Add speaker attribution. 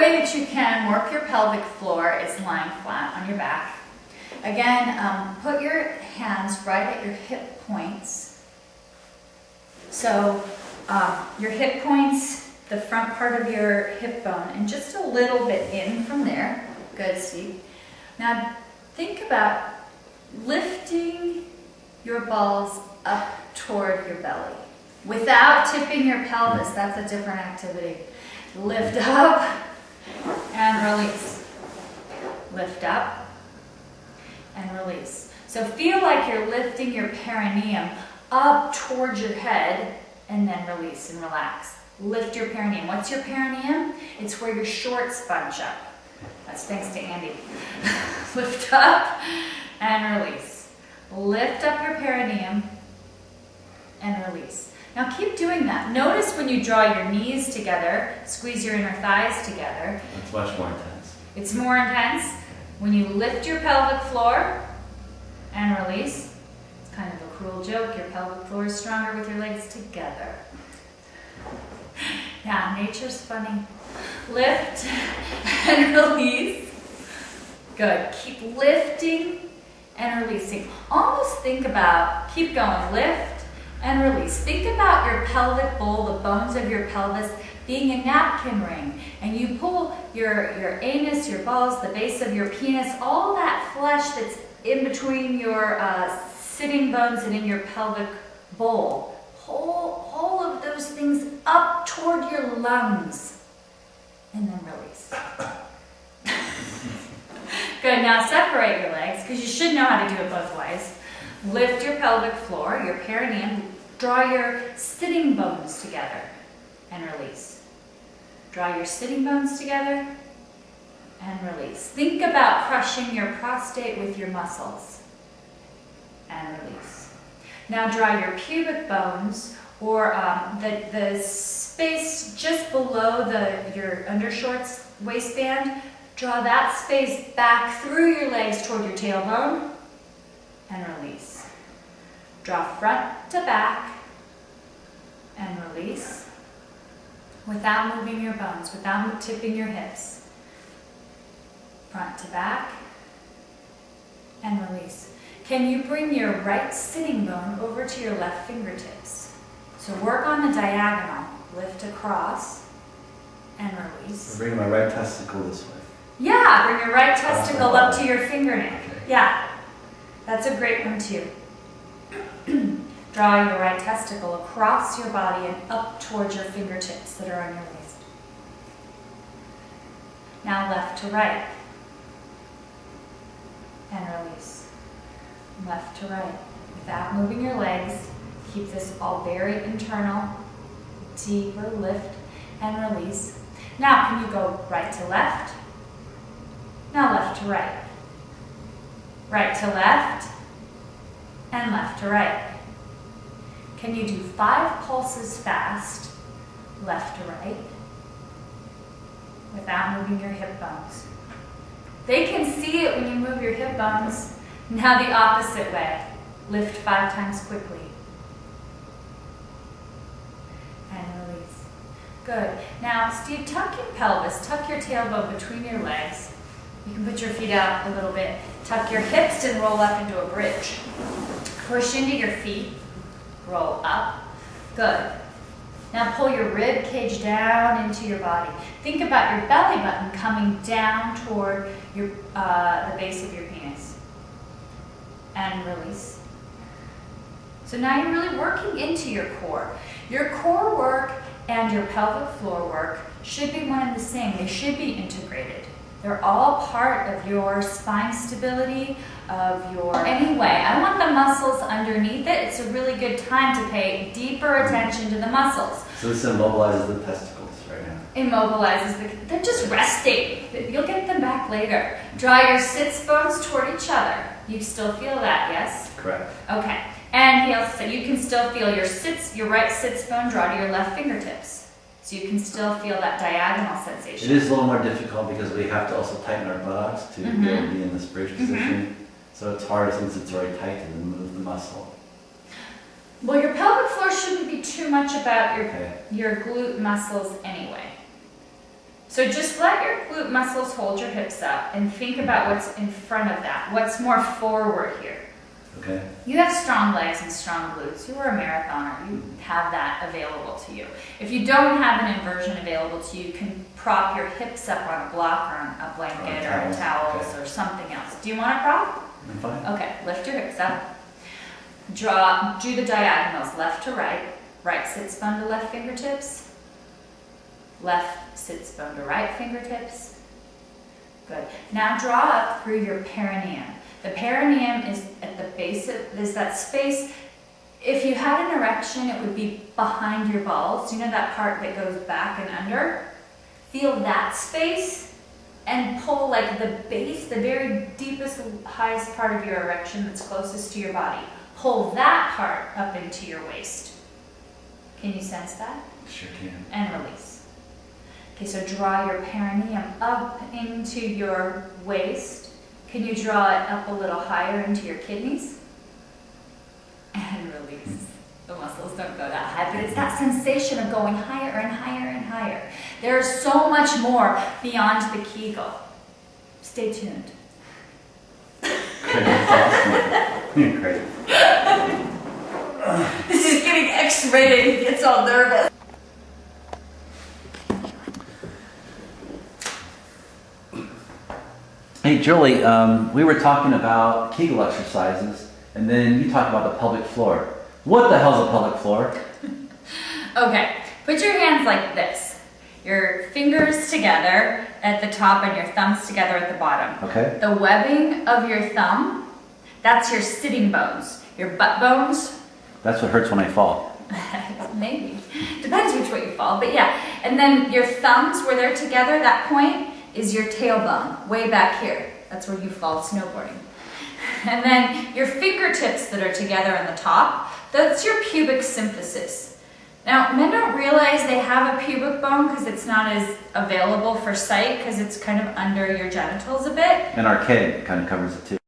Speaker 1: way that you can work your pelvic floor is lying flat on your back. Again, put your hands right at your hip points. So your hip points, the front part of your hip bone, and just a little bit in from there. Good, Steve. Now think about lifting your balls up toward your belly without tipping your pelvis. That's a different activity. Lift up and release. Lift up and release. So feel like you're lifting your perineum up towards your head and then release and relax. Lift your perineum. What's your perineum? It's where your shorts bunch up. That's thanks to Andy. Lift up and release. Lift up your perineum and release. Now keep doing that. Notice when you draw your knees together, squeeze your inner thighs together.
Speaker 2: It's much more intense.
Speaker 1: It's more intense. When you lift your pelvic floor and release, it's kind of a cruel joke. Your pelvic floor is stronger with your legs together. Yeah, nature's funny. Lift and release. Good. Keep lifting and releasing. Almost think about, keep going, lift and release. Think about your pelvic bowl, the bones of your pelvis, being a napkin ring. And you pull your anus, your balls, the base of your penis, all that flesh that's in between your sitting bones and in your pelvic bowl. Pull all of those things up toward your lungs and then release. Good, now separate your legs because you should know how to do it both ways. Lift your pelvic floor, your perineum, draw your sitting bones together and release. Draw your sitting bones together and release. Think about crushing your prostate with your muscles and release. Now draw your pubic bones or the space just below your undershorts waistband. Draw that space back through your legs toward your tailbone and release. Draw front to back and release without moving your bones, without tipping your hips. Front to back and release. Can you bring your right sitting bone over to your left fingertips? So work on the diagonal. Lift across and release.
Speaker 2: I'm bringing my right testicle this way.
Speaker 1: Yeah, bring your right testicle up to your fingernail.
Speaker 2: Okay.
Speaker 1: Yeah, that's a great one too. Draw your right testicle across your body and up towards your fingertips that are on your waist. Now left to right and release. Left to right without moving your legs. Keep this all very internal. Deeper lift and release. Now can you go right to left? Now left to right. Right to left and left to right. Can you do 5 pulses fast, left to right, without moving your hip bones? They can see it when you move your hip bones. Now the opposite way. Lift 5 times quickly. And release. Good. Now, Steve, tuck your pelvis, tuck your tailbone between your legs. You can put your feet out a little bit. Tuck your hips and roll up into a bridge. Push into your feet. Roll up. Good. Now pull your rib cage down into your body. Think about your belly button coming down toward your the base of your penis. And release. So now you're really working into your core. Your core work and your pelvic floor work should be one and the same. They should be integrated. They're all part of your spine stability, of your... Anyway, I want the muscles underneath it. It's a really good time to pay deeper attention to the muscles.
Speaker 2: So this immobilizes the testicles right now.
Speaker 1: Immobilizes they're just resting. You'll get them back later. Draw your sits bones toward each other. You still feel that, yes?
Speaker 2: Correct.
Speaker 1: Okay. And he also said you can still feel your right sits bone draw to your left fingertips. So you can still feel that diagonal sensation.
Speaker 2: It is a little more difficult because we have to also tighten our buttocks to be able to be in this bridge position. So it's harder since it's already tight to move the muscle.
Speaker 1: Well, your pelvic floor shouldn't be too much about your glute muscles anyway. So just let your glute muscles hold your hips up and think about what's in front of that. What's more forward here?
Speaker 2: Okay.
Speaker 1: You have strong legs and strong glutes. You are a marathoner. You have that available to you. If you don't have an inversion available to you, you can prop your hips up on a block or on a blanket or a towels or something else. Do you want a prop?
Speaker 2: I'm fine.
Speaker 1: Okay, lift your hips up. Do the diagonals, left to right. Right sits bone to left fingertips. Left sits bone to right fingertips. Good. Now draw up through your perineum. The perineum is at the base of, is that space. If you had an erection, it would be behind your balls. You know that part that goes back and under? Feel that space and pull like the base, the very deepest, highest part of your erection that's closest to your body. Pull that part up into your waist. Can you sense that?
Speaker 2: Sure can.
Speaker 1: And release. Okay, so draw your perineum up into your waist. Can you draw it up a little higher into your kidneys? And release. The muscles don't go that high, but it's that sensation of going higher and higher and higher. There's so much more beyond the Kegel. Stay tuned.
Speaker 2: Great, that's awesome. Great.
Speaker 1: This is getting X-rated. He gets all nervous.
Speaker 2: Hey, Julie, we were talking about Kegel exercises, and then you talked about the pelvic floor. What the hell's a pelvic floor?
Speaker 1: Okay, put your hands like this. Your fingers together at the top and your thumbs together at the bottom.
Speaker 2: Okay.
Speaker 1: The webbing of your thumb, that's your sitting bones. Your butt bones,
Speaker 2: That's what hurts when I fall.
Speaker 1: maybe. Depends which way you fall, but yeah. And then your thumbs, where they're together, that point is your tailbone, way back here. That's where you fall snowboarding. And then your fingertips that are together on the top, that's your pubic symphysis. Now, men don't realize they have a pubic bone because it's not as available for sight because it's kind of under your genitals a bit.
Speaker 2: And our keg kind of covers it too.